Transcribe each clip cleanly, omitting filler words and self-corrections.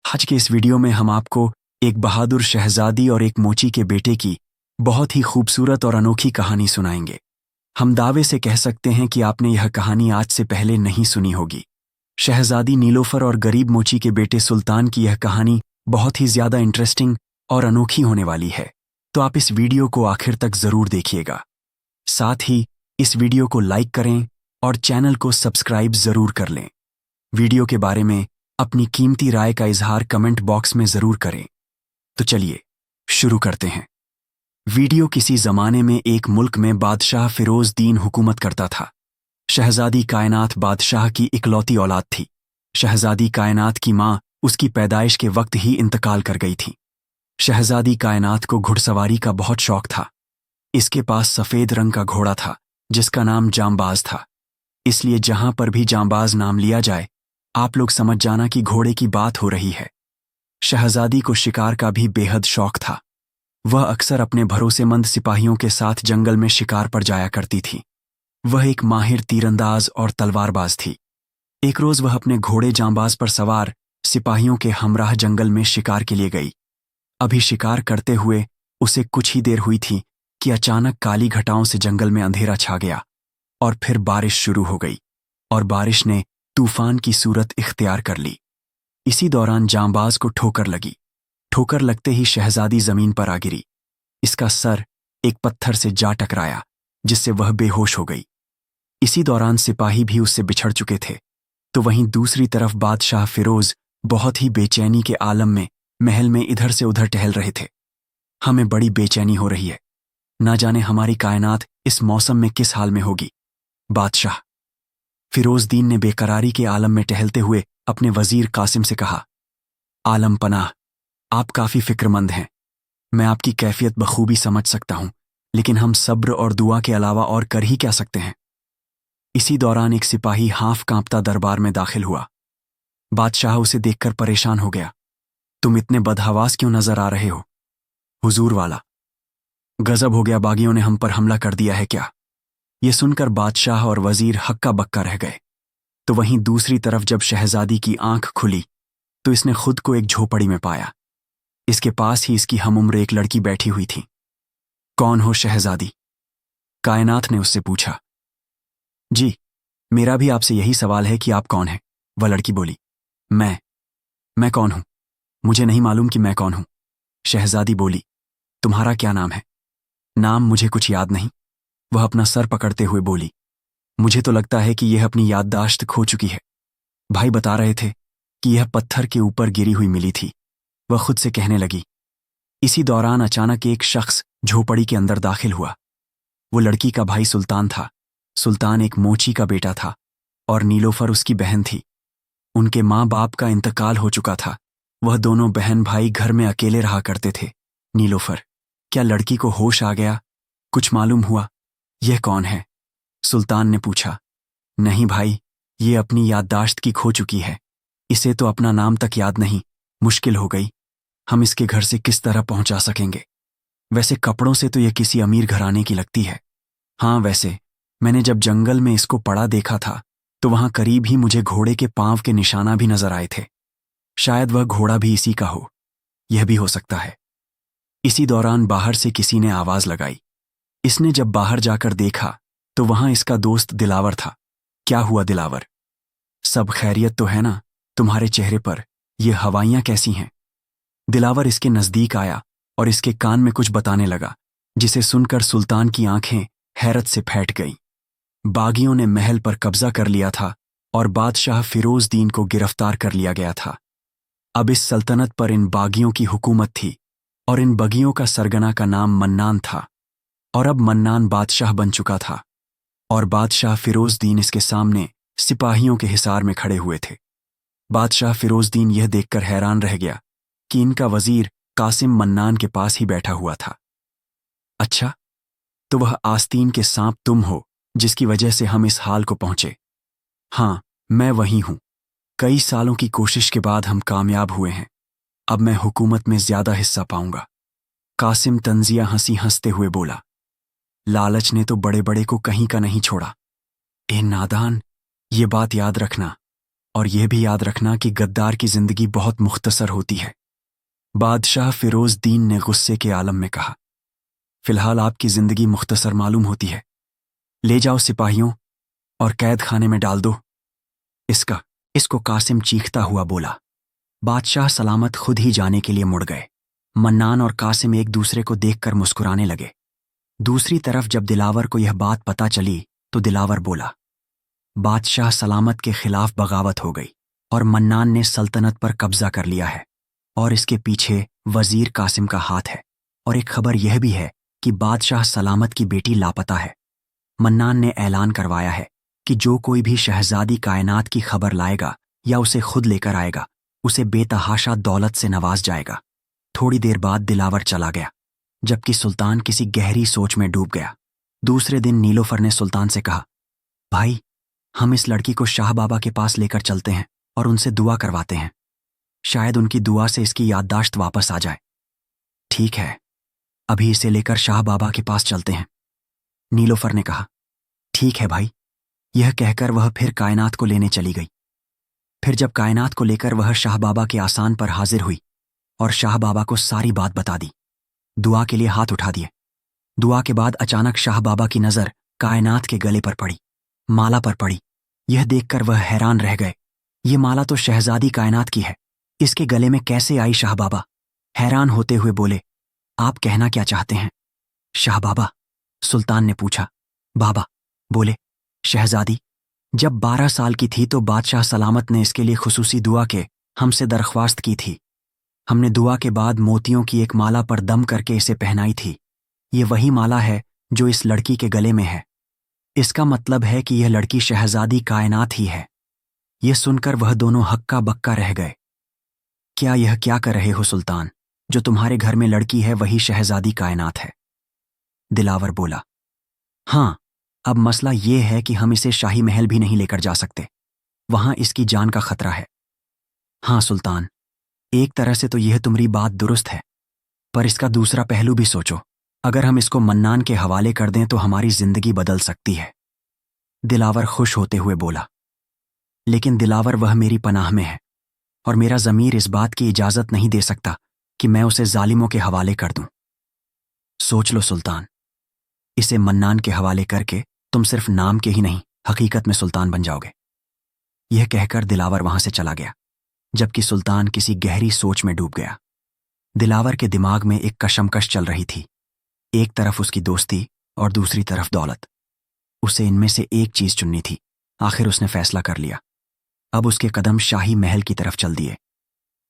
आज के इस वीडियो में हम आपको एक बहादुर शहजादी और एक मोची के बेटे की बहुत ही खूबसूरत और अनोखी कहानी सुनाएंगे। हम दावे से कह सकते हैं कि आपने यह कहानी आज से पहले नहीं सुनी होगी। शहजादी नीलोफर और गरीब मोची के बेटे सुल्तान की यह कहानी बहुत ही ज़्यादा इंटरेस्टिंग और अनोखी होने वाली है, तो आप इस वीडियो को आखिर तक ज़रूर देखिएगा। साथ ही इस वीडियो को लाइक करें और चैनल को सब्सक्राइब ज़रूर कर लें। वीडियो के बारे में अपनी कीमती राय का इजहार कमेंट बॉक्स में ज़रूर करें। तो चलिए शुरू करते हैं। वीडियो किसी ज़माने में एक मुल्क में बादशाह फिरोज़दीन हुकूमत करता था। शहजादी कायनात बादशाह की इकलौती औलाद थी। शहजादी कायनात की माँ उसकी पैदाइश के वक्त ही इंतकाल कर गई थी। शहजादी कायनात को घुड़सवारी का बहुत शौक था। इसके पास सफ़ेद रंग का घोड़ा था जिसका नाम जांबाज था। इसलिए जहां पर भी जांबाज नाम लिया जाए आप लोग समझ जाना कि घोड़े की बात हो रही है। शहजादी को शिकार का भी बेहद शौक था। वह अक्सर अपने भरोसेमंद सिपाहियों के साथ जंगल में शिकार पर जाया करती थी। वह एक माहिर तीरंदाज और तलवारबाज थी। एक रोज़ वह अपने घोड़े जांबाज पर सवार सिपाहियों के हमराह जंगल में शिकार के लिए गई। अभी शिकार करते हुए उसे कुछ ही देर हुई थी कि अचानक काली घटाओं से जंगल में अंधेरा छा गया और फिर बारिश शुरू हो गई और बारिश ने तूफान की सूरत इख्तियार कर ली। इसी दौरान जांबाज को ठोकर लगी। ठोकर लगते ही शहजादी जमीन पर आ गिरी। इसका सर एक पत्थर से जा टकराया जिससे वह बेहोश हो गई। इसी दौरान सिपाही भी उससे बिछड़ चुके थे। तो वहीं दूसरी तरफ बादशाह फिरोज बहुत ही बेचैनी के आलम में महल में इधर से उधर टहल रहे थे। हमें बड़ी बेचैनी हो रही है, ना जाने हमारी कायनात इस मौसम में किस हाल में होगी। बादशाह फिरोज़दीन ने बेकरारी के आलम में टहलते हुए अपने वजीर कासिम से कहा, आलम पनाह, आप काफ़ी फिक्रमंद हैं। मैं आपकी कैफियत बखूबी समझ सकता हूं, लेकिन हम सब्र और दुआ के अलावा और कर ही क्या सकते हैं। इसी दौरान एक सिपाही हाफ कांपता दरबार में दाखिल हुआ। बादशाह उसे देखकर परेशान हो गया। तुम इतने बदहवास क्यों नजर आ रहे हो? हुजूर वाला, गजब हो गया, बागियों ने हम पर हमला कर दिया है क्या? ये सुनकर बादशाह और वजीर हक्का बक्का रह गए। तो वहीं दूसरी तरफ जब शहजादी की आंख खुली तो इसने खुद को एक झोपड़ी में पाया। इसके पास ही इसकी हमउम्र एक लड़की बैठी हुई थी। कौन हो शहजादी? कायनात ने उससे पूछा। जी, मेरा भी आपसे यही सवाल है कि आप कौन हैं? वह लड़की बोली। मैं कौन हूं? मुझे नहीं मालूम कि मैं कौन हूं। शहजादी बोली। तुम्हारा क्या नाम है? नाम मुझे कुछ याद नहीं, वह अपना सर पकड़ते हुए बोली। मुझे तो लगता है कि यह अपनी याददाश्त खो चुकी है। भाई बता रहे थे कि यह पत्थर के ऊपर गिरी हुई मिली थी, वह खुद से कहने लगी। इसी दौरान अचानक एक शख्स झोपड़ी के अंदर दाखिल हुआ। वो लड़की का भाई सुल्तान था। सुल्तान एक मोची का बेटा था और नीलोफर उसकी बहन थी। उनके माँ बाप का इंतकाल हो चुका था। वह दोनों बहन भाई घर में अकेले रहा करते थे। नीलोफर, क्या लड़की को होश आ गया? कुछ मालूम हुआ? यह कौन है? सुल्तान ने पूछा। नहीं भाई, ये अपनी याददाश्त की खो चुकी है। इसे तो अपना नाम तक याद नहीं, मुश्किल हो गई। हम इसके घर से किस तरह पहुंचा सकेंगे? वैसे कपड़ों से तो यह किसी अमीर घराने की लगती है। हाँ, वैसे मैंने जब जंगल में इसको पड़ा देखा था तो वहां करीब ही मुझे घोड़े के पांव के निशाना भी नजर आए थे। शायद वह घोड़ा भी इसी का हो। यह भी हो सकता है। इसी दौरान बाहर से किसी ने आवाज लगाई। इसने जब बाहर जाकर देखा तो वहां इसका दोस्त दिलावर था। क्या हुआ दिलावर? सब खैरियत तो है ना? तुम्हारे चेहरे पर ये हवाइयां कैसी हैं? दिलावर इसके नजदीक आया और इसके कान में कुछ बताने लगा, जिसे सुनकर सुल्तान की आंखें हैरत से फैट गईं। बागियों ने महल पर कब्जा कर लिया था और बादशाह फिरोज़दीन को गिरफ्तार कर लिया गया था। अब इस सल्तनत पर इन बागियों की हुकूमत थी और इन बगियों का सरगना का नाम मन्नान था। और अब मन्नान बादशाह बन चुका था और बादशाह फिरोज़दीन इसके सामने सिपाहियों के हिसार में खड़े हुए थे। बादशाह फिरोज़दीन यह देखकर हैरान रह गया कि इनका वजीर कासिम मन्नान के पास ही बैठा हुआ था। अच्छा, तो वह आस्तीन के सांप तुम हो जिसकी वजह से हम इस हाल को पहुंचे? हाँ, मैं वही हूं। कई सालों की कोशिश के बाद हम कामयाब हुए हैं। अब मैं हुकूमत में ज्यादा हिस्सा पाऊंगा। कासिम तंजिया हंसी हंसते हुए बोला। लालच ने तो बड़े बड़े को कहीं का नहीं छोड़ा। ए नादान, ये बात याद रखना اور یہ بھی یاد رکھنا کہ غدار کی زندگی بہت مختصر ہوتی ہے۔ بادشاہ فیروز الدین نے غصے کے عالم میں کہا، فی الحال آپ کی زندگی مختصر معلوم ہوتی ہے، لے جاؤ سپاہیوں اور قید خانے میں ڈال دو اس کو قاسم چیختا ہوا بولا۔ بادشاہ سلامت خود ہی جانے کے لیے مڑ گئے۔ منان اور قاسم ایک دوسرے کو دیکھ کر مسکرانے لگے۔ دوسری طرف جب دلاور کو یہ بات پتہ چلی تو دلاور بولا، بادشاہ سلامت کے خلاف بغاوت ہو گئی اور منان نے سلطنت پر قبضہ کر لیا ہے، اور اس کے پیچھے وزیر قاسم کا ہاتھ ہے، اور ایک خبر یہ بھی ہے کہ بادشاہ سلامت کی بیٹی لاپتہ ہے۔ منان نے اعلان کروایا ہے کہ جو کوئی بھی شہزادی کائنات کی خبر لائے گا یا اسے خود لے کر آئے گا اسے بے تحاشا دولت سے نواز جائے گا۔ تھوڑی دیر بعد دلاور چلا گیا جبکہ سلطان کسی گہری سوچ میں ڈوب گیا۔ دوسرے دن نیلوفر نے سلطان سے کہا، بھائی ہم اس لڑکی کو شاہ بابا کے پاس لے کر چلتے ہیں اور ان سے دعا کرواتے ہیں، شاید ان کی دعا سے اس کی یادداشت واپس آ جائے۔ ٹھیک ہے، ابھی اسے لے کر شاہ بابا کے پاس چلتے ہیں، نیلوفر نے کہا۔ ٹھیک ہے بھائی، یہ کہہ کر وہ پھر کائنات کو لینے چلی گئی۔ پھر جب کائنات کو لے کر وہ شاہ بابا کے آسان پر حاضر ہوئی اور شاہ بابا کو ساری بات بتا دی، دعا کے لیے ہاتھ اٹھا دیے۔ دعا کے بعد اچانک شاہ بابا کی نظر کائنات کے گلے پر پڑی، مالا پر پڑی۔ یہ دیکھ کر وہ حیران رہ گئے، یہ مالا تو شہزادی کائنات کی ہے، اس کے گلے میں کیسے آئی؟ شاہ بابا حیران ہوتے ہوئے بولے، آپ کہنا کیا چاہتے ہیں شاہ بابا؟ سلطان نے پوچھا۔ بابا بولے، شہزادی جب 12 سال کی تھی تو بادشاہ سلامت نے اس کے لیے خصوصی دعا کے ہم سے درخواست کی تھی۔ ہم نے دعا کے بعد موتیوں کی ایک مالا پر دم کر کے اسے پہنائی تھی۔ یہ وہی مالا ہے جو اس لڑکی کے گلے میں ہے۔ اس کا مطلب ہے کہ یہ لڑکی شہزادی کائنات ہی ہے۔ یہ سن کر وہ دونوں ہکا بکا رہ گئے۔ کیا کر رہے ہو سلطان؟ جو تمہارے گھر میں لڑکی ہے وہی شہزادی کائنات ہے، دلاور بولا۔ ہاں، اب مسئلہ یہ ہے کہ ہم اسے شاہی محل بھی نہیں لے کر جا سکتے، وہاں اس کی جان کا خطرہ ہے۔ ہاں سلطان، ایک طرح سے تو یہ تمہاری بات درست ہے، پر اس کا دوسرا پہلو بھی سوچو۔ اگر ہم اس کو منان کے حوالے کر دیں تو ہماری زندگی بدل سکتی ہے، دلاور خوش ہوتے ہوئے بولا۔ لیکن دلاور وہ میری پناہ میں ہے اور میرا ضمیر اس بات کی اجازت نہیں دے سکتا کہ میں اسے ظالموں کے حوالے کر دوں۔ سوچ لو سلطان، اسے منان کے حوالے کر کے تم صرف نام کے ہی نہیں حقیقت میں سلطان بن جاؤ گے۔ یہ کہہ کر دلاور وہاں سے چلا گیا جبکہ سلطان کسی گہری سوچ میں ڈوب گیا۔ دلاور کے دماغ میں ایک کشمکش چل رہی تھی، ایک طرف اس کی دوستی اور دوسری طرف دولت۔ اسے ان میں سے ایک چیز چننی تھی۔ آخر اس نے فیصلہ کر لیا۔ اب اس کے قدم شاہی محل کی طرف چل دیے۔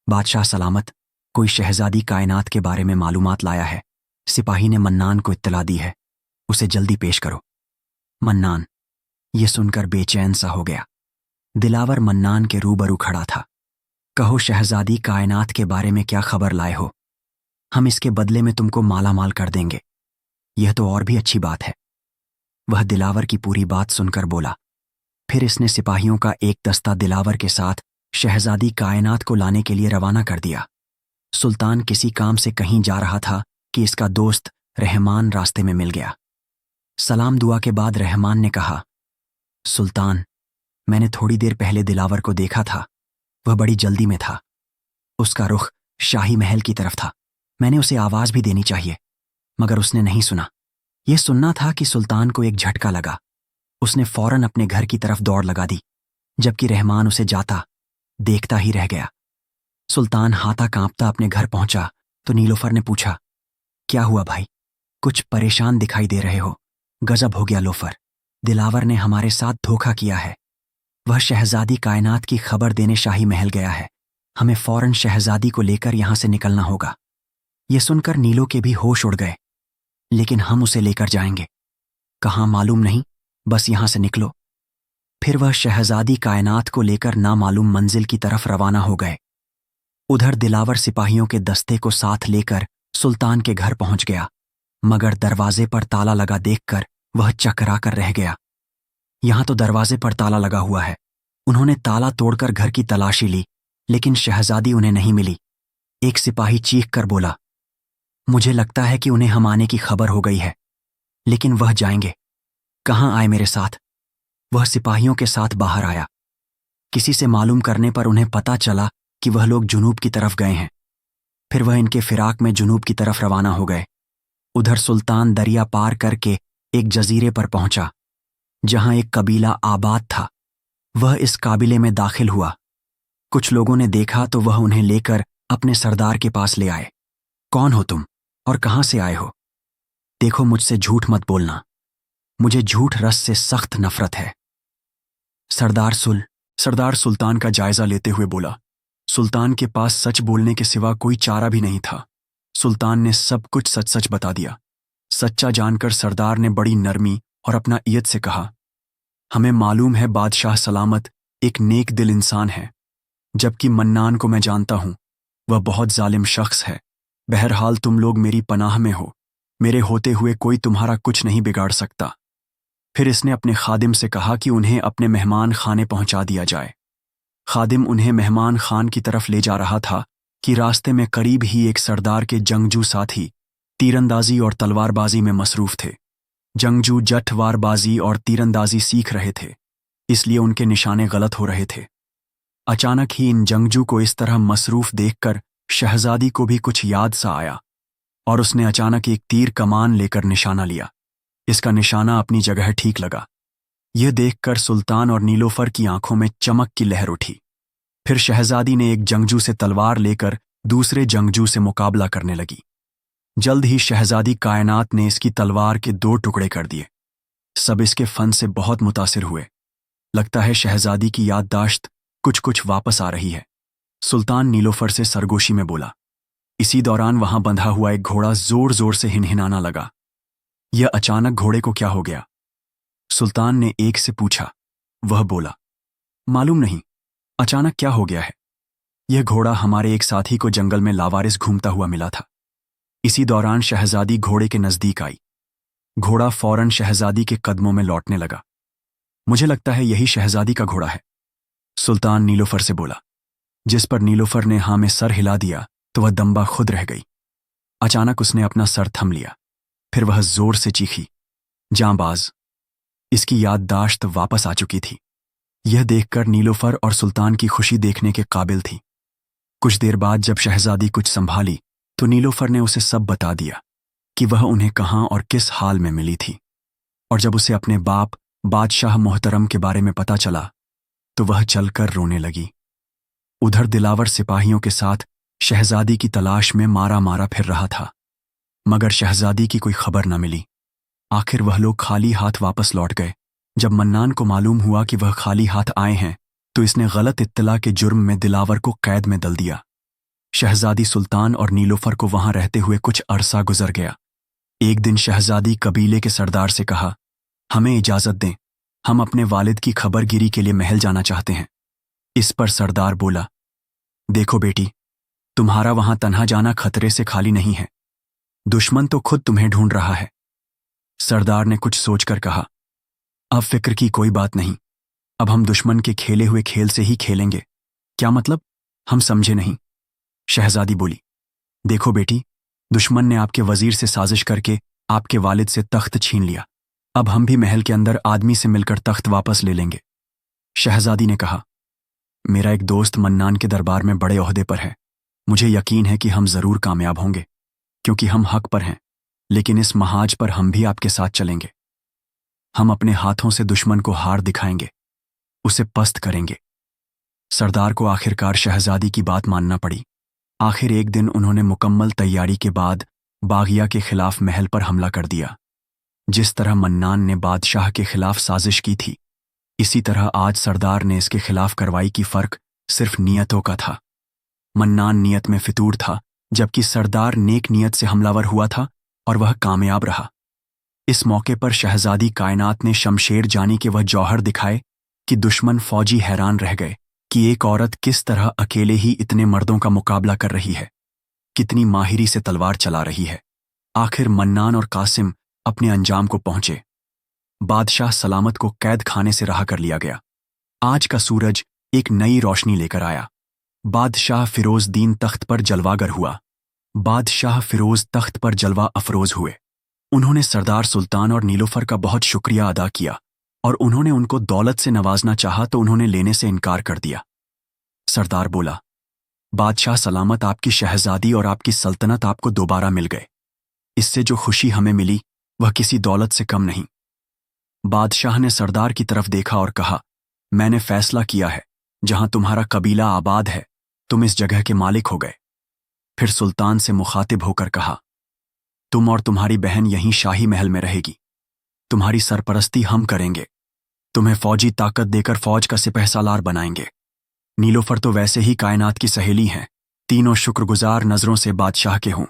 بادشاہ سلامت کوئی شہزادی کائنات کے بارے میں معلومات لایا ہے، سپاہی نے منان کو اطلاع دی ہے، اسے جلدی پیش کرو۔ منان یہ سن کر بے چین سا ہو گیا۔ دلاور منان کے روبرو کھڑا تھا۔ کہو شہزادی کائنات کے بارے میں کیا خبر لائے ہو؟ ہم اس کے بدلے میں تم کو مالا مال کر دیں گے۔ یہ تو اور بھی اچھی بات ہے، وہ دلاور کی پوری بات سن کر بولا۔ پھر اس نے سپاہیوں کا ایک دستہ دلاور کے ساتھ شہزادی کائنات کو لانے کے لیے روانہ کر دیا۔ سلطان کسی کام سے کہیں جا رہا تھا کہ اس کا دوست رحمان راستے میں مل گیا۔ سلام دعا کے بعد رحمان نے کہا، سلطان میں نے تھوڑی دیر پہلے دلاور کو دیکھا تھا، وہ بڑی جلدی میں تھا، اس کا رخ شاہی محل کی طرف تھا۔ میں نے اسے آواز بھی دینی چاہیے مگر اس نے نہیں سنا۔ یہ سننا تھا کہ سلطان کو ایک جھٹکا لگا، اس نے فوراً اپنے گھر کی طرف دوڑ لگا دی، جبکہ رحمان اسے جاتا دیکھتا ہی رہ گیا۔ سلطان ہاتھا کانپتا اپنے گھر پہنچا تو نیلوفر نے پوچھا، کیا ہوا بھائی؟ کچھ پریشان دکھائی دے رہے ہو؟ غضب ہو گیا لوفر، دلاور نے ہمارے ساتھ دھوکہ کیا ہے، وہ شہزادی کائنات کی خبر دینے شاہی محل گیا ہے، ہمیں فوراً شہزادی کو لے کر یہاں سے نکلنا ہوگا۔ یہ سن کر نیلو کے بھی ہوش اڑ گئے۔ لیکن ہم اسے لے کر جائیں گے کہاں معلوم نہیں، بس یہاں سے نکلو۔ پھر وہ شہزادی کائنات کو لے کر نامعلوم منزل کی طرف روانہ ہو گئے۔ ادھر دلاور سپاہیوں کے دستے کو ساتھ لے کر سلطان کے گھر پہنچ گیا، مگر دروازے پر تالا لگا دیکھ کر وہ چکرا کر رہ گیا۔ یہاں تو دروازے پر تالا لگا ہوا ہے۔ انہوں نے تالا توڑ کر گھر کی تلاشی لی لیکن شہزادی انہیں نہیں ملی۔ ایک سپاہی چیخ کر بولا، مجھے لگتا ہے کہ انہیں ہم آنے کی خبر ہو گئی ہے، لیکن وہ جائیں گے۔ کہاں آئے میرے ساتھ؟ وہ سپاہیوں کے ساتھ باہر آیا۔ किसी से मालूम करने पर उन्हें पता चला कि वह लोग जुनूब की तरफ गए हैं। फिर वह इनके फिराक में जुनूब की तरफ रवाना हो गए। उधर सुल्तान दरिया पार करके एक जजीरे पर पहुंचा जहां एक कबीला आबाद था। वह इस काबिले में दाखिल हुआ। कुछ लोगों ने देखा तो वह उन्हें लेकर अपने सरदार के पास ले आए। कौन हो तुम और कहां से आए हो? देखो, मुझसे झूठ मत बोलना, मुझे झूठ रस से सख्त नफरत है। सरदार सुल्तान का जायजा लेते हुए बोला। सुल्तान के पास सच बोलने के सिवा कोई चारा भी नहीं था। सुल्तान ने सब कुछ सच सच बता दिया। सच्चा जानकर सरदार ने बड़ी नरमी और अपना इयत से कहा, हमें मालूम है बादशाह सलामत एक नेक दिल इंसान है, जबकि मन्नान को मैं जानता हूं, वह बहुत जालिम शख्स है। बहरहाल तुम लोग मेरी पनाह में हो, मेरे होते हुए कोई तुम्हारा कुछ नहीं बिगाड़ सकता। फिर इसने अपने खादिम से कहा कि उन्हें अपने मेहमान खाने पहुंचा दिया जाए। खादिम उन्हें मेहमान खान की तरफ ले जा रहा था कि रास्ते में करीब ही एक सरदार के जंगजू साथी तीरंदाजी और तलवारबाजी में मसरूफ थे। जंगजू जठवारबाजी और तीरंदाजी सीख रहे थे, इसलिए उनके निशाने गलत हो रहे थे। अचानक ही इन जंगजू को इस तरह मसरूफ देखकर शहजादी को भी कुछ याद सा आया और उसने अचानक एक तीर कमान लेकर निशाना लिया। इसका निशाना अपनी जगह ठीक लगा। यह देखकर सुल्तान और नीलोफर की आंखों में चमक की लहर उठी। फिर शहजादी ने एक जंगजू से तलवार लेकर दूसरे जंगजू से मुकाबला करने लगी। जल्द ही शहजादी कायनात ने इसकी तलवार के 2 टुकड़े कर दिए। सब इसके फन से बहुत मुतासिर हुए। लगता है शहजादी की याददाश्त कुछ कुछ वापस आ रही है। सुल्तान नीलोफर से सरगोशी में बोला। इसी दौरान वहां बंधा हुआ एक घोड़ा जोर जोर से हिनहिनाना लगा। यह अचानक घोड़े को क्या हो गया? सुल्तान ने एक से पूछा। वह बोला, मालूम नहीं, अचानक क्या हो गया है। यह घोड़ा हमारे एक साथी को जंगल में लावारिस घूमता हुआ मिला था। इसी दौरान शहजादी घोड़े के नजदीक आई। घोड़ा फौरन शहजादी के कदमों में लौटने लगा। मुझे लगता है यही शहजादी का घोड़ा है, सुल्तान नीलोफर से बोला। जिस पर नीलोफर ने हाँ में सर हिला दिया तो वह दम्बा खुद रह गई। अचानक उसने अपना सर थम लिया। फिर वह जोर से चीखी, जांबाज। इसकी याददाश्त वापस आ चुकी थी। यह देखकर नीलोफर और सुल्तान की खुशी देखने के काबिल थी। कुछ देर बाद जब शहजादी कुछ संभाली तो नीलोफर ने उसे सब बता दिया कि वह उन्हें कहाँ और किस हाल में मिली थी। और जब उसे अपने बाप बादशाह मोहतरम के बारे में पता चला तो वह चलकर रोने लगी। उधर दिलावर सिपाहियों के साथ शहजादी की तलाश में मारा मारा फिर रहा था, मगर शहजादी की कोई खबर न मिली। आखिर वह लोग खाली हाथ वापस लौट गए। जब मन्नान को मालूम हुआ कि वह खाली हाथ आए हैं तो इसने गलत इत्तला के जुर्म में दिलावर को कैद में डल दिया। शहजादी सुल्तान और नीलोफर को वहां रहते हुए कुछ अरसा गुजर गया। एक दिन शहजादी कबीले के सरदार से कहा, हमें इजाजत दें, हम अपने वालिद की खबरगिरी के लिए महल जाना चाहते हैं। इस पर सरदार बोला, देखो बेटी, तुम्हारा वहां तन्हा जाना खतरे से खाली नहीं है। दुश्मन तो खुद तुम्हें ढूंढ रहा है। सरदार ने कुछ सोचकर कहा, अब फिक्र की कोई बात नहीं। अब हम दुश्मन के खेले हुए खेल से ही खेलेंगे। क्या मतलब? हम समझे नहीं। शहजादी बोली, देखो बेटी, दुश्मन ने आपके वजीर से साजिश करके आपके वालिद से तख्त छीन लिया। अब हम भी महल के अंदर आदमी से मिलकर तख्त वापस ले लेंगे। शहजादी ने कहा, मेरा एक दोस्त मन्नान के दरबार में बड़े ओहदे पर है। मुझे यकीन है कि हम जरूर कामयाब होंगे, क्योंकि हम हक पर हैं। लेकिन इस महाज पर हम भी आपके साथ चलेंगे। हम अपने हाथों से दुश्मन को हार दिखाएंगे, उसे पस्त करेंगे। सरदार को आखिरकार शहजादी की बात मानना पड़ी। आखिर एक दिन उन्होंने मुकम्मल तैयारी के बाद बागिया के खिलाफ महल पर हमला कर दिया। जिस तरह मन्नान ने बादशाह के खिलाफ साजिश की थी, इसी तरह आज सरदार ने इसके खिलाफ कार्रवाई की। फर्क सिर्फ नियतों का था। मन्नान नियत में फितूर था, जबकि सरदार नेक नियत से हमलावर हुआ था और वह कामयाब रहा। इस मौके पर शहजादी कायनात ने शमशेर जानी के वह जौहर दिखाए कि दुश्मन फौजी हैरान रह गए कि एक औरत किस तरह अकेले ही इतने मर्दों का मुकाबला कर रही है, कितनी माहिरी से तलवार चला रही है। आखिर मन्नान और कासिम अपने अंजाम को पहुंचे। बादशाह सलामत को कैद खाने से रहा कर लिया गया। आज का सूरज एक नई रोशनी लेकर आया। बादशाह फिरोज दीन तख्त पर जलवागर हुआ। बादशाह फिरोज तख्त पर जलवा अफरोज हुए। उन्होंने सरदार सुल्तान और नीलोफर का बहुत शुक्रिया अदा किया और उन्होंने उनको दौलत से नवाजना चाहा तो उन्होंने लेने से इनकार कर दिया। सरदार बोला, बादशाह सलामत, आपकी शहजादी और आपकी सल्तनत आपको दोबारा मिल गए। इससे जो खुशी हमें मिली वह किसी दौलत से कम नहीं। बादशाह ने सरदार की तरफ देखा और कहा, मैंने फैसला किया है, जहां तुम्हारा कबीला आबाद है तुम इस जगह के मालिक हो गए। फिर सुल्तान से मुखातिब होकर कहा, तुम और तुम्हारी बहन यहीं शाही महल में रहेगी। तुम्हारी सरपरस्ती हम करेंगे। तुम्हें फौजी ताकत देकर फौज का सिपहसालार बनाएंगे। नीलोफर तो वैसे ही कायनात की सहेली हैं, तीनों शुक्रगुजार नजरों से बादशाह के हों।